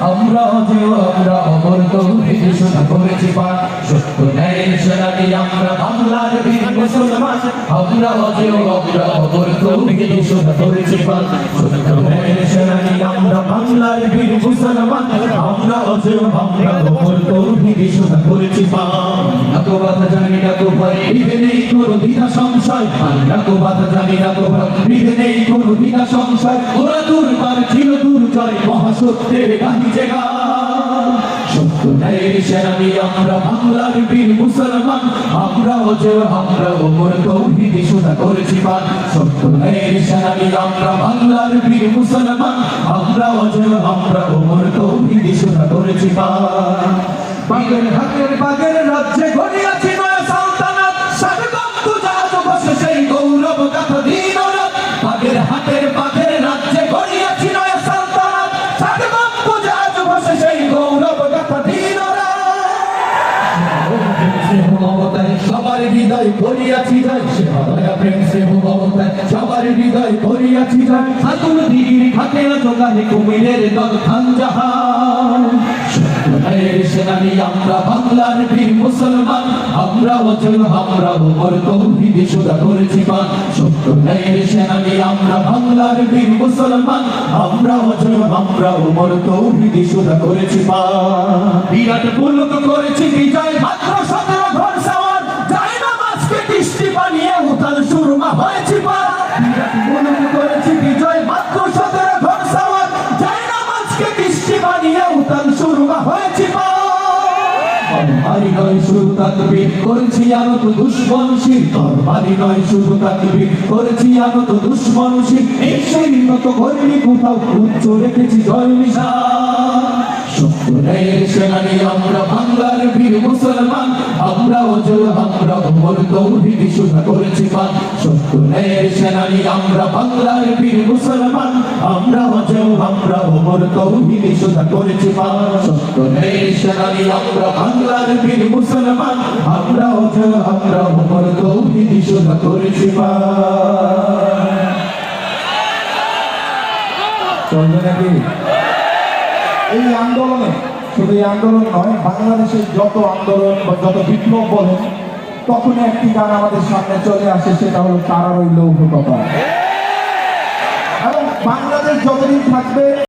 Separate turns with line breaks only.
আমরা অজেয় আমরা অমর তৌহিদ ঘোষণা করেছি পান সত্য ন্যায়ের সেনানি আমরা বাংলার বীর মুসলমান আমরা অজেয় আমরা অমর তৌহিদ ঘোষণা করেছি পান সত্য ন্যায়ের সেনানি আমরা বাংলার বীর মুসলমান আমরা অজেয় আমরা অমর তৌহিদ ঘোষণা করেছি পান নাকো বাধা জানি না তো ভয় বিধে নেই কোনো দ্বিধা সংশয় নাকো বাধা জানি না তো ভয় বিধে নেই কোনো দ্বিধা সংশয় ওরা দুর্বার ছিল দুর্জয় মহাসত্যের গাহি জেগা সত্য ন্যায়ের সেনানি আমরা বাংলার বীর মুসলমান আমরা অজেয় আমরা ওমর তৌহিদ ঘোষণা করেছি পান সত্য ন্যায়ের সেনানি আমরা বাংলার বীর মুসলমান আমরা অজেয় আমরা ওমর তৌহিদ ঘোষণা করেছি পান বাগের হাতের বাগের রাজ্যে গড়িয়াছি নয়া সালতানাত সারগম্বু জাহাজ বসে সেই গৌরব গাথা দিন রাত বাগের হাতের বাগের রাজ্যে গড়িয়াছি নয়া সালতানাত সারগম্বু জাহাজ বসে সেই গৌরব গাথা দিন সবার হৃদয় ভরিয়াছি যায় সেবা প্রেম স্নেহ মমতায় সবার হৃদয় ভরিয়াছি যায় আগুন দিগির খাতে জোগানে কুমিরের দল খানজাহান সেনানি আমরা বাংলার বীর মুসলমান আমরা অজেয় আমরা ওমর তৌহিদ ঘোষণা করেছি পান সত্য ন্যায়ের সেনানি আমরা বাংলার বীর মুসলমান আমরা অজেয় আমরা ওমর তৌহিদ ঘোষণা করেছি পান বিরাট মুলুক করেছি বিজয় মাত্র 17 ঘর সওয়ার যায় না মাছকে দৃষ্টি বানিয়ে উতাল সুরমা হয়েছি পান বিরাট মুলুক করেছি বিজয় মাত্র 17 ঘর সওয়ার যায় না মাছকে দৃষ্টি বানিয়ে উতাল সুরমা হয়েছি পান তরবারি নয় শুধু তাকবীর করেছি আনত দুশমন শির তরবারি নয় শুধু তাকবীর করেছি আনত দুশমন শির এই শরীরত করিনি কোথাও উচ্চ রেখেছি জয় নিশান সত্য ন্যায়ের সেনানি আমরা বাংলার বীর মুসলমান আমরা অজেয় আমরা ওমর তৌহিদ ঘোষণা করেছি পান সত্য ন্যায়ের সেনানি আমরা বাংলার বীর মুসলমান আমরা অজেয় আমরা ওমর তৌহিদ ঘোষণা করেছি পান সত্য ন্যায়ের সেনানি আমরা বাংলার বীর মুসলমান আমরা অজেয় আমরা ওমর তৌহিদ ঘোষণা করেছি পান চলবে নাকি এই আন্দোলনে শুধু এই আন্দোলন নয় বাংলাদেশের যত আন্দোলন বা যত বিপ্লব বলেন তখন একটি গান আমাদের সামনে চলে আসে সেটা হলো তারার ওই লৌহ কপাল এবং বাংলাদেশ যতদিন থাকবে